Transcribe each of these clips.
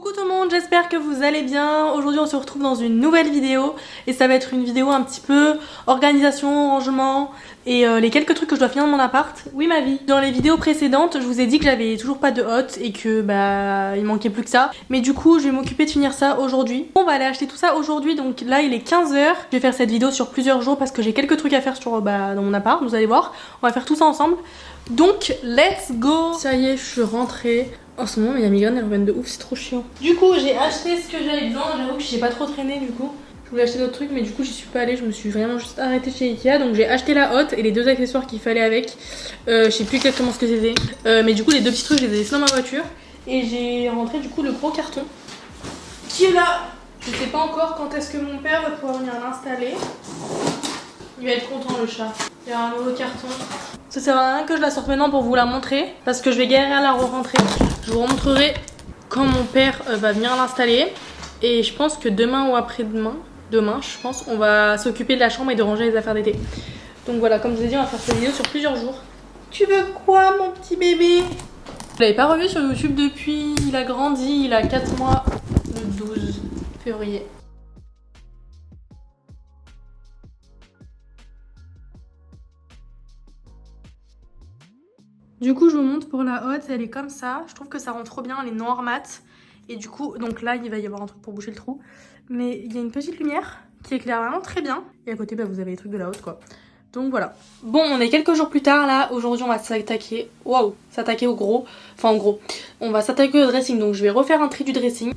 Coucou tout le monde, j'espère que vous allez bien. Aujourd'hui on se retrouve dans une nouvelle vidéo et ça va être une vidéo un petit peu organisation, rangement et les quelques trucs que je dois finir dans mon appart. Oui ma vie. Dans les vidéos précédentes je vous ai dit que j'avais toujours pas de hôte et que il manquait plus que ça. Mais du coup je vais m'occuper de finir ça aujourd'hui. On va aller acheter tout ça aujourd'hui, donc là il est 15 h. Je vais faire cette vidéo sur plusieurs jours parce que j'ai quelques trucs à faire sur, dans mon appart, vous allez voir. On va faire tout ça ensemble. Donc let's go. Ça y est, je suis rentrée. En ce moment, il y a migraine, elle revient de ouf, c'est trop chiant. Du coup, j'ai acheté ce que j'avais besoin. J'avoue que j'ai pas trop traîné du coup. Je voulais acheter d'autres trucs, mais du coup, j'y suis pas allée. Je me suis vraiment juste arrêtée chez Ikea. Donc, j'ai acheté la hotte et les deux accessoires qu'il fallait avec. Je sais plus exactement ce que c'était. Mais du coup, les deux petits trucs, je les ai laissés dans ma voiture. Et j'ai rentré du coup le gros carton qui est là. Je sais pas encore quand est-ce que mon père va pouvoir venir l'installer. Il va être content, le chat. Il y a un nouveau carton. Ça sert à rien que je la sorte maintenant pour vous la montrer, parce que je vais galérer à la re-rentrer. Je vous montrerai quand mon père va venir l'installer. Et je pense que demain ou après-demain, je pense, on va s'occuper de la chambre et de ranger les affaires d'été. Donc voilà, comme je vous ai dit, on va faire cette vidéo sur plusieurs jours. Tu veux quoi, mon petit bébé? Vous l'avez pas revu sur YouTube depuis, il a grandi, il a 4 mois, le 12 février. Du coup je vous montre pour la hotte, elle est comme ça. Je trouve que ça rend trop bien, elle est noire mat. Et du coup, donc là il va y avoir un truc pour boucher le trou. Mais il y a une petite lumière qui éclaire vraiment très bien. Et à côté vous avez les trucs de la hotte quoi. Donc voilà. Bon, on est quelques jours plus tard là. Aujourd'hui on va s'attaquer, waouh, s'attaquer au gros. Enfin en gros, on va s'attaquer au dressing. Donc je vais refaire un tri du dressing.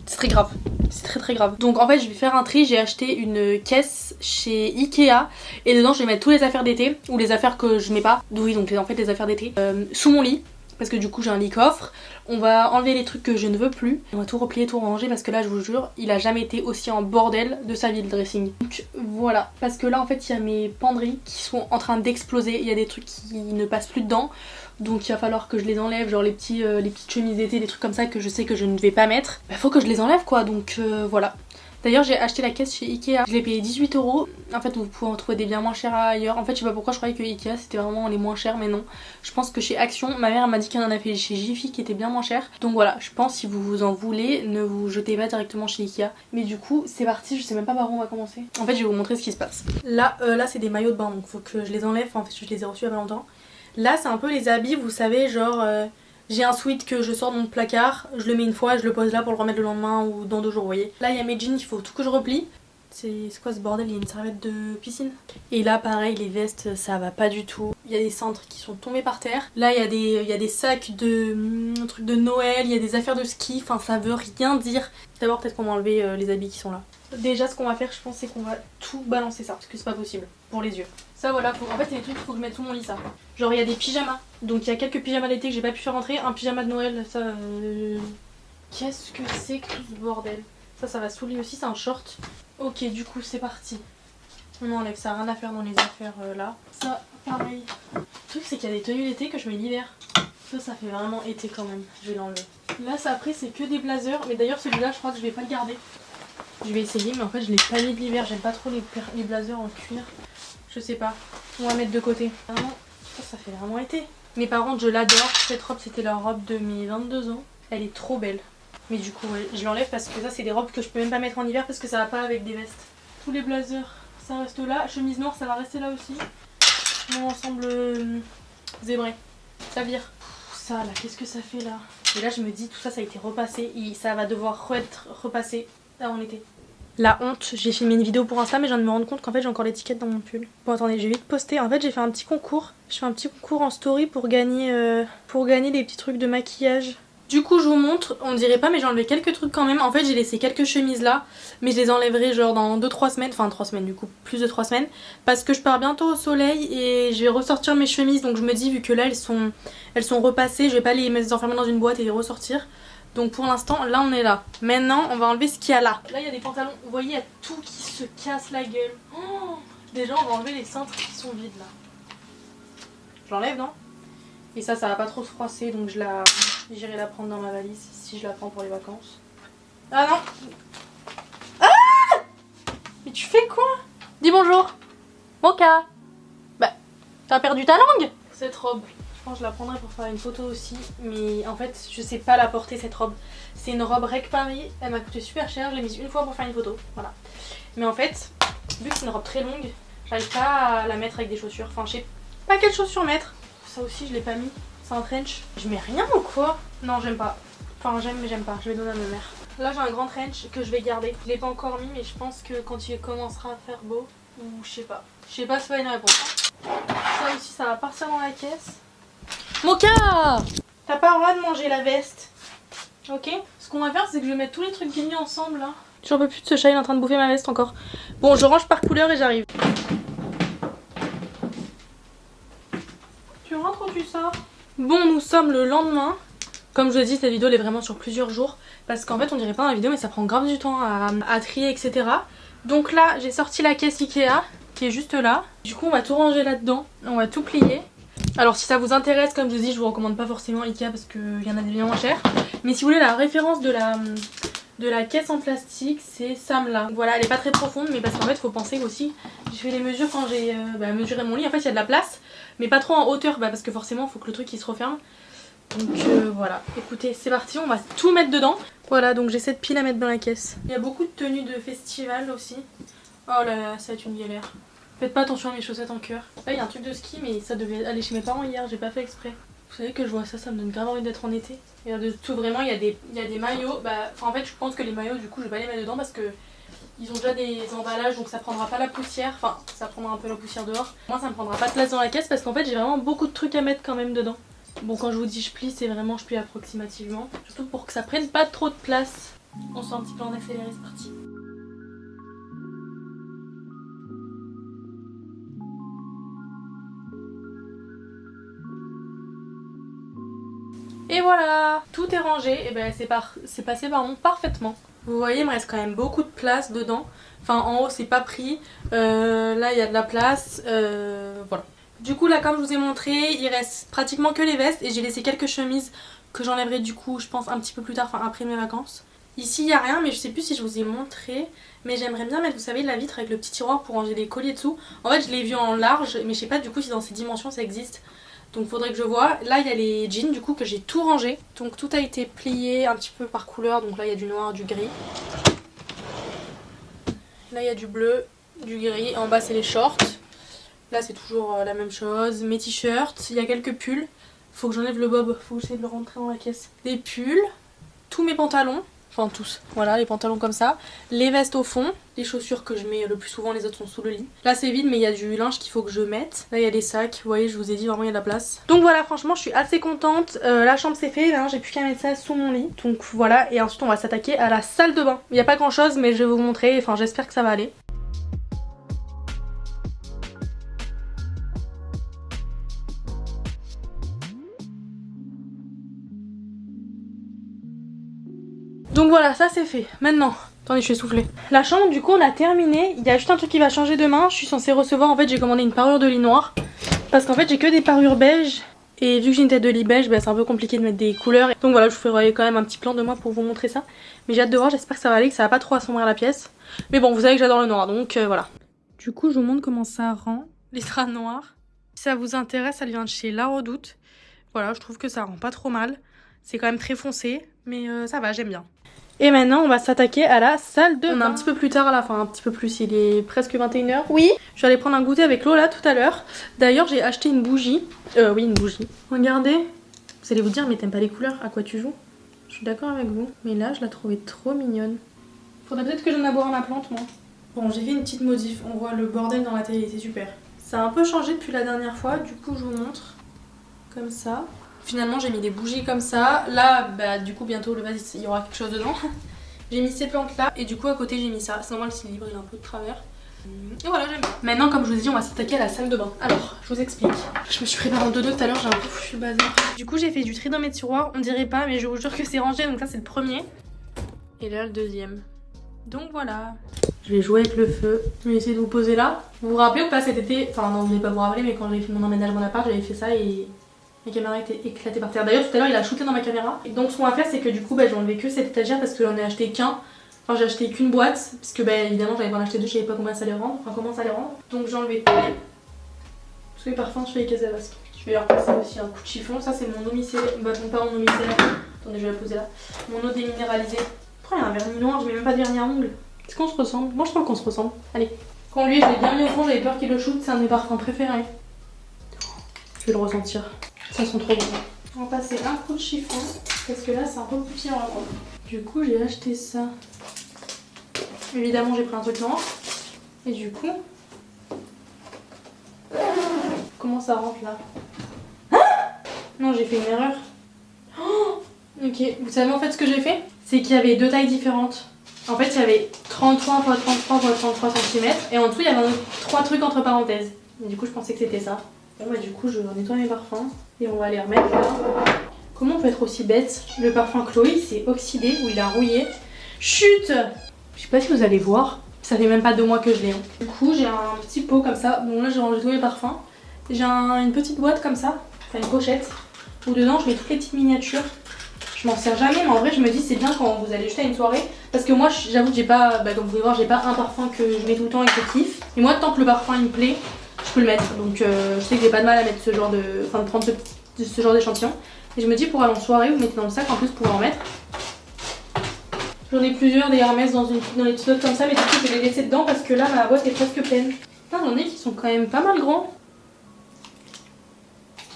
C'est très grave, c'est très grave. Donc en fait je vais faire un tri, j'ai acheté une caisse chez Ikea et dedans je vais mettre toutes les affaires d'été ou les affaires que je mets pas. Oui, donc en fait les affaires d'été sous mon lit parce que du coup j'ai un lit coffre. On va enlever les trucs que je ne veux plus. On va tout replier, tout ranger parce que là je vous jure il a jamais été aussi en bordel de sa vie le dressing. Donc voilà, parce que là en fait il y a mes penderies qui sont en train d'exploser, il y a des trucs qui ne passent plus dedans. Donc il va falloir que je les enlève, genre les petites chemises d'été, des trucs comme ça que je sais que je ne vais pas mettre. Faut que je les enlève quoi, donc voilà. D'ailleurs j'ai acheté la caisse chez Ikea, je l'ai payé 18 €. En fait vous pouvez en trouver des bien moins chers ailleurs. En fait je sais pas pourquoi je croyais que Ikea c'était vraiment les moins chers, mais non. Je pense que chez Action, ma mère m'a dit qu'elle en a fait chez Jiffy qui était bien moins cher. Donc voilà, je pense si vous en voulez, ne vous jetez pas directement chez Ikea. Mais du coup c'est parti, je sais même pas par où on va commencer. En fait je vais vous montrer ce qui se passe. Là c'est des maillots de bain, donc faut que je les enlève, en fait je les ai reçus il y a pas longtemps. Là c'est un peu les habits, vous savez, genre j'ai un sweat que je sors de mon placard, je le mets une fois, je le pose là pour le remettre le lendemain ou dans 2 jours, vous voyez. Là il y a mes jeans, il faut tout que je replie. C'est quoi ce bordel? Il y a une serviette de piscine. Et là pareil, les vestes ça va pas du tout. Il y a des cintres qui sont tombés par terre. Là il y a des sacs de trucs de Noël, il y a des affaires de ski, enfin ça veut rien dire. D'abord peut-être qu'on va enlever les habits qui sont là. Déjà ce qu'on va faire je pense c'est qu'on va tout balancer ça, parce que c'est pas possible pour les yeux. Ça voilà, en fait c'est des trucs qu'il faut que je mette sous mon lit ça. Genre il y a des pyjamas, donc il y a quelques pyjamas d'été que j'ai pas pu faire rentrer, un pyjama de Noël, ça... Qu'est-ce que c'est que tout ce bordel? Ça va sous le lit aussi, c'est un short. Ok du coup c'est parti. On enlève ça, rien à faire dans les affaires là. Ça pareil. Le truc c'est qu'il y a des tenues d'été que je mets l'hiver. Ça fait vraiment été quand même, je vais l'enlever. Là ça après c'est que des blazers, mais d'ailleurs celui-là je crois que je vais pas le garder. Je vais essayer mais en fait je l'ai pas mis de l'hiver, j'aime pas trop les blazers en cuir. Je sais pas, on va mettre de côté. Vraiment, ça fait vraiment été. Mais par contre je l'adore, cette robe c'était la robe de mes 22 ans. Elle est trop belle. Mais du coup ouais, je l'enlève parce que ça c'est des robes que je peux même pas mettre en hiver parce que ça va pas avec des vestes. Tous les blazers ça reste là, chemise noire ça va rester là aussi. Mon ensemble zébré, ça vire. Ça là, qu'est-ce que ça fait là? Et là je me dis tout ça a été repassé et ça va devoir être repassé là en été. La honte, j'ai filmé une vidéo pour Insta mais je viens de me rendre compte qu'en fait j'ai encore l'étiquette dans mon pull. Bon attendez, je vais vite poster. En fait j'ai fait un petit concours. Je fais un petit concours en story pour gagner des petits trucs de maquillage. Du coup je vous montre, on dirait pas mais j'ai enlevé quelques trucs quand même. En fait j'ai laissé quelques chemises là, mais je les enlèverai genre dans 2-3 semaines, enfin 3 semaines du coup, plus de 3 semaines. Parce que je pars bientôt au soleil et je vais ressortir mes chemises, donc je me dis vu que là elles sont repassées, je vais pas les enfermer dans une boîte et les ressortir. Donc pour l'instant là on est là. Maintenant on va enlever ce qu'il y a là. Là il y a des pantalons, vous voyez il y a tout qui se casse la gueule. Oh, déjà on va enlever les cintres qui sont vides là. Je l'enlève non? Et ça va pas trop se froisser donc j'irai la prendre dans ma valise si je la prends pour les vacances. Ah non! Ah! Mais tu fais quoi? Dis bonjour! Mocha! Bah t'as perdu ta langue? Cette robe, Je pense que je la prendrai pour faire une photo aussi. Mais en fait, je sais pas la porter cette robe. C'est une robe Rec Paris. Elle m'a coûté super cher. Je l'ai mise une fois pour faire une photo. Voilà. Mais en fait, vu que c'est une robe très longue, j'arrive pas à la mettre avec des chaussures. Enfin, je sais pas quelles chaussures mettre. Ça aussi, je l'ai pas mis. C'est un trench. Je mets rien ou quoi? Non, j'aime pas. Enfin, j'aime mais j'aime pas. Je vais donner à ma mère. Là, j'ai un grand trench que je vais garder. Je l'ai pas encore mis, mais je pense que quand il commencera à faire beau, ou je sais pas. Je sais pas, c'est pas une réponse. Ça aussi, ça va partir dans la caisse. Moka! T'as pas le droit de manger la veste. Ok? Ce qu'on va faire, c'est que je vais mettre tous les trucs guignés ensemble là. J'en peux plus de ce chat, il est en train de bouffer ma veste encore. Bon, je range par couleur et j'arrive. Tu rentres ou tu sors? Bon, nous sommes le lendemain. Comme je vous ai dit, cette vidéo elle est vraiment sur plusieurs jours. Parce qu'en fait, on dirait pas dans la vidéo, mais ça prend grave du temps à trier, etc. Donc là, j'ai sorti la caisse Ikea qui est juste là. Du coup, on va tout ranger là-dedans. On va tout plier. Alors si ça vous intéresse, comme je vous dis, je vous recommande pas forcément Ikea parce qu'il y en a des bien moins chers. Mais si vous voulez la référence de la caisse en plastique, c'est Samla. Voilà, elle est pas très profonde, mais parce qu'en fait, faut penser aussi, j'ai fait les mesures quand j'ai mesuré mon lit. En fait, il y a de la place, mais pas trop en hauteur, parce que forcément, il faut que le truc il se referme. Donc voilà, écoutez, c'est parti, on va tout mettre dedans. Voilà, donc j'ai cette pile à mettre dans la caisse. Il y a beaucoup de tenues de festival aussi. Oh là là, ça va être une galère. Faites pas attention à mes chaussettes en cœur. Là, il y a un truc de ski, mais ça devait aller chez mes parents hier, j'ai pas fait exprès. Vous savez que je vois ça, ça me donne grave envie d'être en été. Et de tout, vraiment, il y a des maillots. En fait, je pense que les maillots, du coup, je vais pas les mettre dedans parce que ils ont déjà des emballages, donc ça prendra pas la poussière. Enfin, ça prendra un peu la poussière dehors. Moi, ça me prendra pas de place dans la caisse parce qu'en fait, j'ai vraiment beaucoup de trucs à mettre quand même dedans. Bon, quand je vous dis je plie, c'est vraiment je plie approximativement. Surtout pour que ça prenne pas trop de place. On sent un petit peu en accéléré, c'est parti. Et voilà, tout est rangé, et ben c'est passé par mon parfaitement. Vous voyez, il me reste quand même beaucoup de place dedans. Enfin, en haut, c'est pas pris. Là, il y a de la place. Voilà. Du coup, là, comme je vous ai montré, il reste pratiquement que les vestes. Et j'ai laissé quelques chemises que j'enlèverai du coup, je pense, un petit peu plus tard, enfin après mes vacances. Ici, il n'y a rien, mais je sais plus si je vous ai montré. Mais j'aimerais bien mettre, vous savez, la vitre avec le petit tiroir pour ranger les colliers dessous. En fait, je l'ai vu en large, mais je sais pas du coup si dans ces dimensions ça existe. Donc faudrait que je vois. Là il y a les jeans du coup que j'ai tout rangé. Donc tout a été plié un petit peu par couleur. Donc là il y a du noir, du gris. Là il y a du bleu, du gris. En bas c'est les shorts. Là c'est toujours la même chose. Mes t-shirts, il y a quelques pulls. Faut que j'enlève le bob, faut que j'essaie de le rentrer dans la caisse. Des pulls, tous mes pantalons. Enfin tous, voilà les pantalons comme ça. Les vestes au fond, les chaussures que je mets le plus souvent, les autres sont sous le lit. Là c'est vide mais il y a du linge qu'il faut que je mette. Là il y a des sacs, vous voyez je vous ai dit vraiment il y a de la place. Donc voilà franchement je suis assez contente. La chambre c'est fait, j'ai plus qu'à mettre ça sous mon lit. Donc voilà et ensuite on va s'attaquer à la salle de bain. Il n'y a pas grand chose mais je vais vous montrer, enfin j'espère que ça va aller. Donc voilà, ça c'est fait. Maintenant, attendez, je suis essoufflée. La chambre, du coup, on a terminé. Il y a juste un truc qui va changer demain. Je suis censée recevoir, en fait, j'ai commandé une parure de lit noir. Parce qu'en fait, j'ai que des parures beige. Et vu que j'ai une tête de lit beige, c'est un peu compliqué de mettre des couleurs. Donc voilà, je vous ferai quand même un petit plan de moi pour vous montrer ça. Mais j'ai hâte de voir, j'espère que ça va aller, que ça va pas trop assombrir la pièce. Mais bon, vous savez que j'adore le noir, donc voilà. Du coup, je vous montre comment ça rend les draps noirs. Si ça vous intéresse, ça vient de chez La Redoute. Voilà, je trouve que ça rend pas trop mal. C'est quand même très foncé, mais ça va, j'aime bien. Et maintenant, on va s'attaquer à la salle de bain. On est un petit peu plus tard à la fin, un petit peu plus, il est presque 21 h. Oui, je vais aller prendre un goûter avec Lola tout à l'heure. D'ailleurs, j'ai acheté une bougie. Oui, une bougie. Regardez. Vous allez vous dire, mais t'aimes pas les couleurs, à quoi tu joues? Je suis d'accord avec vous, mais là, je la trouvais trop mignonne. Faudrait peut-être que j'en aboie à ma plante, moi. Bon, j'ai fait une petite modif, on voit le bordel dans la télé, c'est super. Ça a un peu changé depuis la dernière fois, du coup, je vous montre. Comme ça. Finalement j'ai mis des bougies comme ça. Là du coup bientôt le vase il y aura quelque chose dedans. J'ai mis ces plantes là et du coup à côté j'ai mis ça. C'est normal c'est libre, il est un peu de travers. Et voilà j'aime bien. Maintenant comme je vous ai dit on va s'attaquer à la salle de bain. Alors je vous explique. Je me suis préparée en dodo tout à l'heure, j'ai un peu foutu le bazar. Du coup j'ai fait du tri dans mes tiroirs. On dirait pas mais je vous jure que c'est rangé. Donc ça c'est le premier. Et là le deuxième. Donc voilà. Je vais jouer avec le feu. Je vais essayer de vous poser là. Vous vous rappelez ou pas cet été? Enfin non vous n'allez pas vous rappeler mais quand j'avais fait mon emménagement d'appart j'avais fait ça et... ma caméra était éclatée par terre. D'ailleurs tout à l'heure il a shooté dans ma caméra. Et donc ce qu'on va faire c'est que du coup j'ai enlevé que cette étagère parce que j'en ai acheté qu'un. Enfin j'ai acheté qu'une boîte. Parce que évidemment j'avais pas en acheté deux, je savais pas combien ça allait rendre. Enfin comment ça allait rendre. Donc j'ai enlevé tout. Parce que les parfums je fais les cases à vasque. Je vais leur passer aussi un coup de chiffon. Ça c'est mon eau micellaire, bah non pas mon eau micellaire. Attendez, je vais la poser là. Mon eau déminéralisée. Pourquoi il y a un vernis noir? Je mets même pas de vernis à ongles. Est-ce qu'on se ressemble? Moi je trouve qu'on se ressemble. Allez. Quand lui je l'ai bien mis au fond, j'avais peur qu'il le shoot. C'est un de mes parfums préférés. Je vais le ressentir. Ça sent trop bon. On va passer un coup de chiffon. Parce que là c'est un peu plus pire encore. Du coup j'ai acheté ça. Évidemment j'ai pris un truc noir. Et du coup... Comment ça rentre là? Non, j'ai fait une erreur. Oh, ok, vous savez en fait ce que j'ai fait? C'est qu'il y avait deux tailles différentes. En fait, il y avait 33 x 33 x 33 cm et en dessous, il y avait trois trucs entre parenthèses. Et du coup, je pensais que c'était ça. Bon, bah, du coup, je nettoie mes parfums et on va les remettre là. Comment on peut être aussi bête? Le parfum Chloé, c'est oxydé ou il a rouillé. Chut! Je sais pas si vous allez voir. Ça fait même pas 2 mois que je l'ai. Du coup, j'ai un petit pot comme ça. Bon, là, j'ai rangé tous mes parfums. J'ai une petite boîte comme ça, enfin une pochette, où dedans je mets toutes les petites miniatures. Je m'en sers jamais, mais en vrai je me dis c'est bien quand vous allez juste à une soirée. Parce que moi j'avoue que j'ai pas, comme vous pouvez voir, j'ai pas un parfum que je mets tout le temps et que je kiffe. Et moi tant que le parfum il me plaît, je peux le mettre. Donc je sais que j'ai pas de mal à mettre ce genre de, enfin de prendre ce genre d'échantillon. Et je me dis pour aller en soirée, vous mettez dans le sac en plus pour en mettre. J'en ai plusieurs des Hermès dans les petites boîtes comme ça, mais du coup je vais les laisser dedans parce que là ma boîte est presque pleine. Putain, j'en ai qui sont quand même pas mal grands.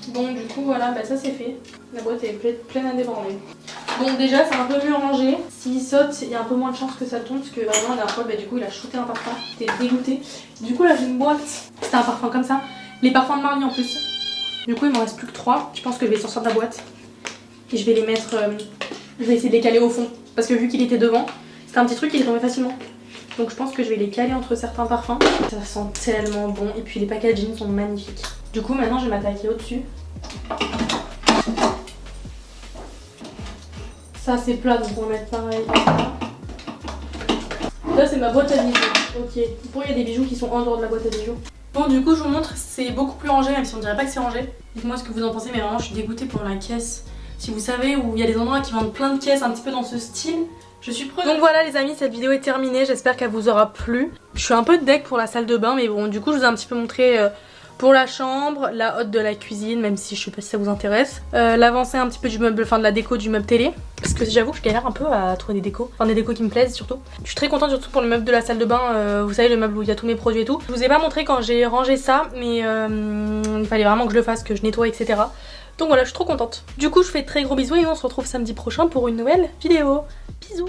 Bon du coup voilà, bah ça c'est fait. La boîte est pleine à déborder. Bon déjà c'est un peu mieux rangé. S'il saute, il y a un peu moins de chance que ça tombe parce que vraiment la dernière fois bah, du coup il a shooté un parfum. J'étais dégoûtée. Du coup là j'ai une boîte. C'était un parfum comme ça. Les parfums de Marly en plus. Du coup il m'en reste plus que 3. Je pense que je vais sortir de la boîte. Et je vais les mettre... je vais essayer de les caler au fond. Parce que vu qu'il était devant, c'était un petit truc qui est tombé facilement. Donc je pense que je vais les caler entre certains parfums. Ça sent tellement bon. Et puis les packaging sont magnifiques. Du coup maintenant je vais m'attaquer au-dessus. Ça c'est plat donc on va mettre pareil. Là c'est ma boîte à bijoux. Ok. Pourquoi il y a des bijoux qui sont en dehors de la boîte à bijoux? Bon du coup je vous montre, c'est beaucoup plus rangé même si on dirait pas que c'est rangé. Dites-moi ce que vous en pensez mais vraiment je suis dégoûtée pour la caisse. Si vous savez où il y a des endroits qui vendent plein de caisses un petit peu dans ce style, je suis preneuse. Donc voilà les amis, cette vidéo est terminée, j'espère qu'elle vous aura plu. Je suis un peu deck pour la salle de bain mais bon du coup je vous ai un petit peu montré pour la chambre, la hotte de la cuisine, même si je sais pas si ça vous intéresse. L'avancée un petit peu du meuble, enfin de la déco du meuble télé. Parce que j'avoue que je galère un peu à trouver des décos. Enfin des décos qui me plaisent surtout. Je suis très contente surtout pour le meuble de la salle de bain. Vous savez le meuble où il y a tous mes produits et tout. Je vous ai pas montré quand j'ai rangé ça, mais il fallait vraiment que je le fasse, que je nettoie, etc. Donc voilà, je suis trop contente. Du coup je fais de très gros bisous et on se retrouve samedi prochain pour une nouvelle vidéo. Bisous.